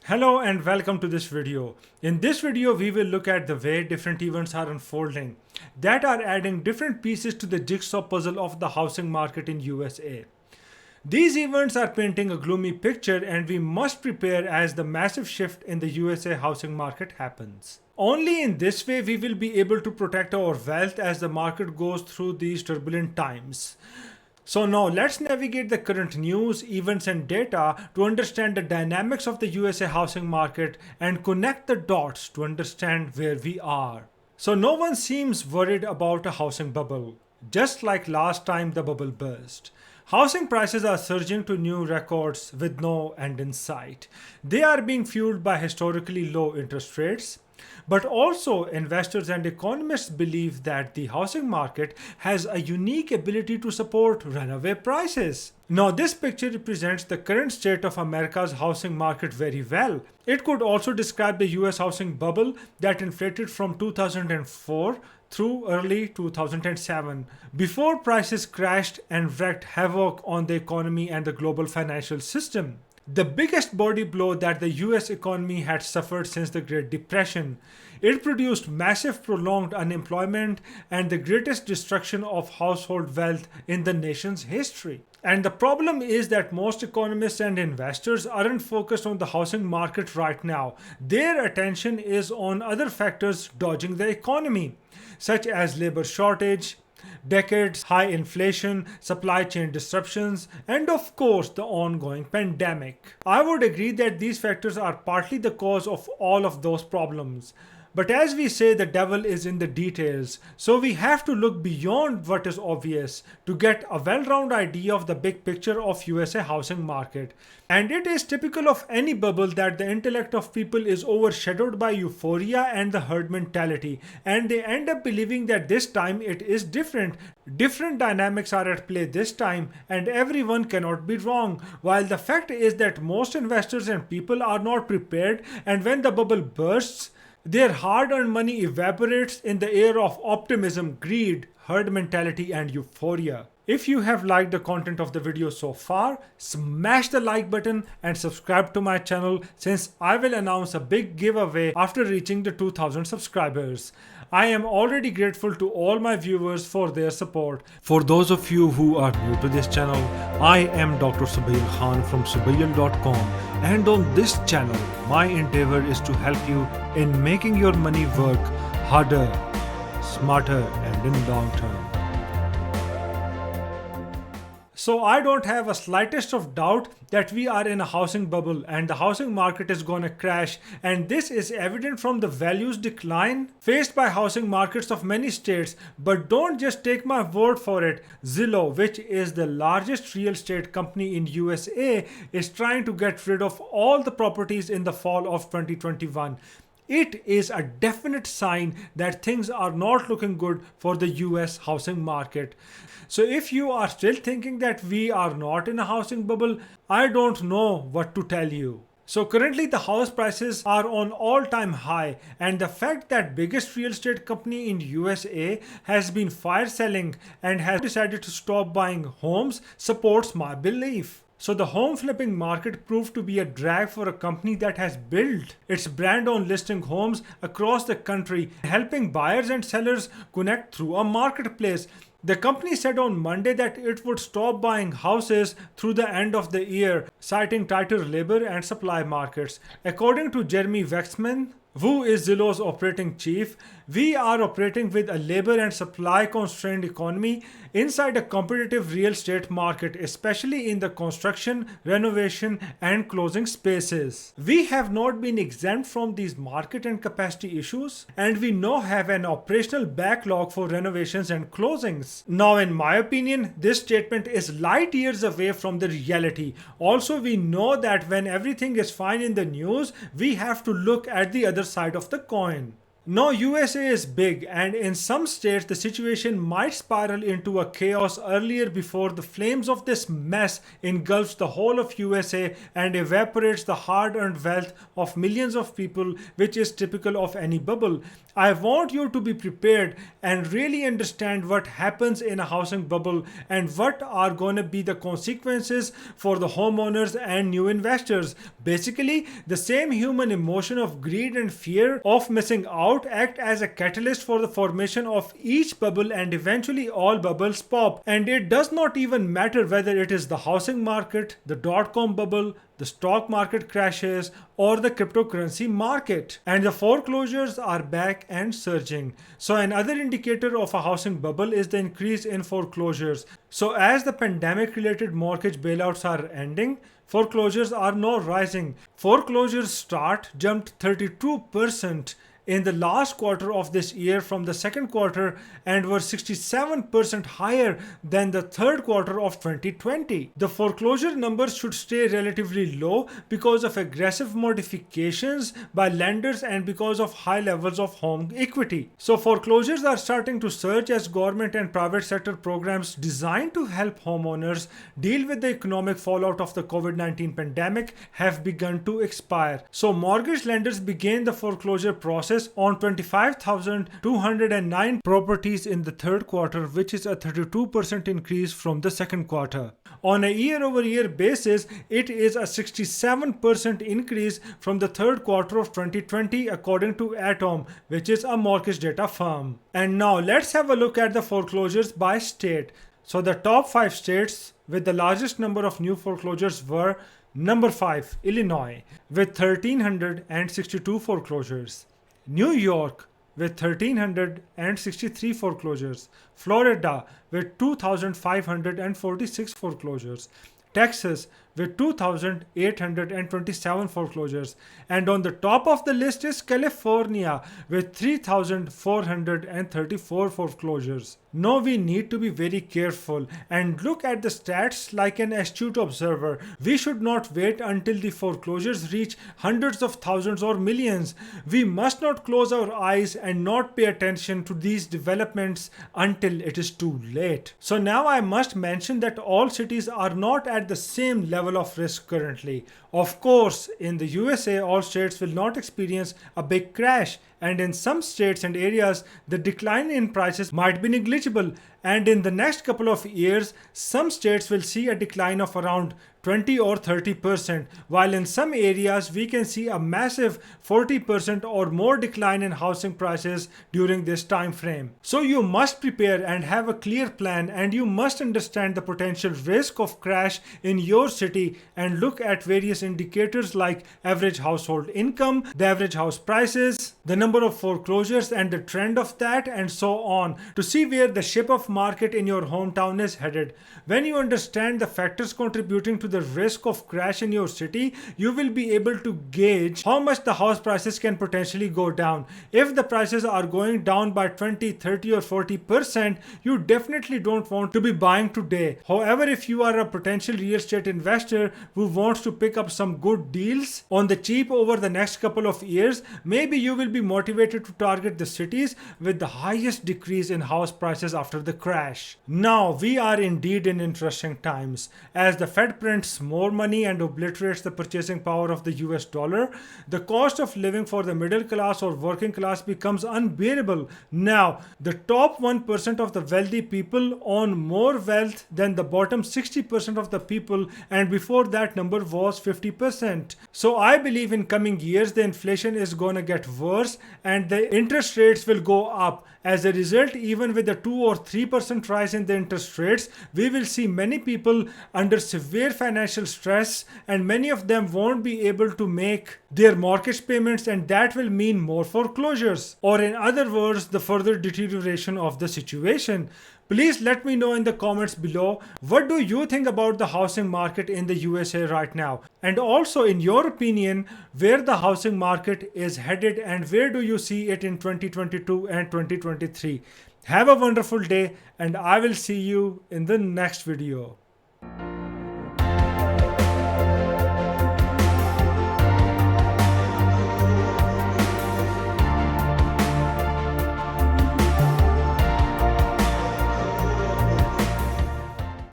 Hello and welcome to this video. In this video, we will look at the way different events are unfolding that are adding different pieces to the jigsaw puzzle of the housing market in USA. These events are painting a gloomy picture and we must prepare as the massive shift in the USA housing market happens. Only in this way we will be able to protect our wealth as the market goes through these turbulent times. So now let's navigate the current news, events and data to understand the dynamics of the USA housing market and connect the dots to understand where we are. So no one seems worried about a housing bubble, just like last time the bubble burst. Housing prices are surging to new records with no end in sight. They are being fueled by historically low interest rates. But also, investors and economists believe that the housing market has a unique ability to support runaway prices. Now, this picture represents the current state of America's housing market very well. It could also describe the US housing bubble that inflated from 2004 through early 2007, before prices crashed and wreaked havoc on the economy and the global financial system. The biggest body blow that the US economy had suffered since the Great Depression. It produced massive prolonged unemployment and the greatest destruction of household wealth in the nation's history. And the problem is that most economists and investors aren't focused on the housing market right now. Their attention is on other factors dodging the economy, such as labor shortage, decades high inflation, supply chain disruptions, and of course the ongoing pandemic. I would agree that these factors are partly the cause of all of those problems. But as we say, the devil is in the details, so we have to look beyond what is obvious to get a well-rounded idea of the big picture of USA housing market. And it is typical of any bubble that the intellect of people is overshadowed by euphoria and the herd mentality, and they end up believing that this time it is different. Different dynamics are at play this time, and everyone cannot be wrong. While the fact is that most investors and people are not prepared, and when the bubble bursts, their hard-earned money evaporates in the air of optimism, greed, herd mentality, and euphoria. If you have liked the content of the video so far, smash the like button and subscribe to my channel since I will announce a big giveaway after reaching the 2000 subscribers. I am already grateful to all my viewers for their support. For those of you who are new to this channel, I am Dr. Subail Khan from subail.com, and on this channel, my endeavor is to help you in making your money work harder, smarter, and in long term. So I don't have a slightest of doubt that we are in a housing bubble and the housing market is going to crash, and this is evident from the values decline faced by housing markets of many states. But don't just take my word for it. Zillow, which is the largest real estate company in USA, is trying to get rid of all the properties in the fall of 2021. It is a definite sign that things are not looking good for the US housing market. So if you are still thinking that we are not in a housing bubble, I don't know what to tell you. So currently the house prices are on all-time high, and the fact that biggest real estate company in USA has been fire selling and has decided to stop buying homes supports my belief. So the home flipping market proved to be a drag for a company that has built its brand on listing homes across the country, helping buyers and sellers connect through a marketplace. The company said on Monday that it would stop buying houses through the end of the year, citing tighter labor and supply markets. According to Jeremy Wexman, who is Zillow's operating chief, we are operating with a labor and supply constrained economy inside a competitive real estate market, especially in the construction, renovation, and closing spaces. We have not been exempt from these market and capacity issues, and we now have an operational backlog for renovations and closings. Now, in my opinion, this statement is light years away from the reality. Also, we know that when everything is fine in the news, we have to look at the other side of the coin. Now, USA is big, and in some states, the situation might spiral into a chaos earlier before the flames of this mess engulfs the whole of USA and evaporates the hard-earned wealth of millions of people, which is typical of any bubble. I want you to be prepared and really understand what happens in a housing bubble and what are going to be the consequences for the homeowners and new investors. Basically, the same human emotion of greed and fear of missing out act as a catalyst for the formation of each bubble, and eventually all bubbles pop. And it does not even matter whether it is the housing market, the dot-com bubble, the stock market crashes, or the cryptocurrency market. And the foreclosures are back and surging. So another indicator of a housing bubble is the increase in foreclosures. So as the pandemic related mortgage bailouts are ending, foreclosures are now rising. Foreclosures jumped 32% in the last quarter of this year from the second quarter and were 67% higher than the third quarter of 2020. The foreclosure numbers should stay relatively low because of aggressive modifications by lenders and because of high levels of home equity. So foreclosures are starting to surge as government and private sector programs designed to help homeowners deal with the economic fallout of the COVID-19 pandemic have begun to expire. So mortgage lenders began the foreclosure process on 25,209 properties in the third quarter, which is a 32% increase from the second quarter. On a year-over-year basis, it is a 67% increase from the third quarter of 2020 according to Atom, which is a mortgage data firm. And now let's have a look at the foreclosures by state. So the top 5 states with the largest number of new foreclosures were: number 5, Illinois, with 1,362 foreclosures. New York with 1,363 foreclosures, Florida with 2,546 foreclosures, Texas with 2,827 foreclosures, and on the top of the list is California with 3,434 foreclosures. Now we need to be very careful and look at the stats like an astute observer. We should not wait until the foreclosures reach hundreds of thousands or millions. We must not close our eyes and not pay attention to these developments until it is too late. So now I must mention that all cities are not at the same level of risk currently. Of course, in the USA, all states will not experience a big crash, and in some states and areas, the decline in prices might be negligible. And in the next couple of years, some states will see a decline of around 20 or 30%, while in some areas we can see a massive 40% or more decline in housing prices during this time frame. So you must prepare and have a clear plan, and you must understand the potential risk of crash in your city and look at various indicators like average household income, the average house prices, the number of foreclosures and the trend of that, and so on, to see where the ship of market in your hometown is headed. When you understand the factors contributing to the risk of crash in your city, you will be able to gauge how much the house prices can potentially go down. If the prices are going down by 20, 30 or 40%, you definitely don't want to be buying today. However, if you are a potential real estate investor who wants to pick up some good deals on the cheap over the next couple of years, maybe you will be motivated to target the cities with the highest decrease in house prices after the crash. Now, we are indeed in interesting times. As the Fed prints more money and obliterates the purchasing power of the US dollar, the cost of living for the middle class or working class becomes unbearable. Now, the top 1% of the wealthy people own more wealth than the bottom 60% of the people, and before that number was 50%. So I believe in coming years the inflation is going to get worse and the interest rates will go up. As a result, even with a 2 or 3% rise in the interest rates, we will see many people under severe financial stress, and many of them won't be able to make their mortgage payments, and that will mean more foreclosures, or in other words, the further deterioration of the situation. Please let me know in the comments below, what do you think about the housing market in the USA right now? And also, in your opinion, where the housing market is headed and where do you see it in 2022 and 2023? Have a wonderful day, and I will see you in the next video.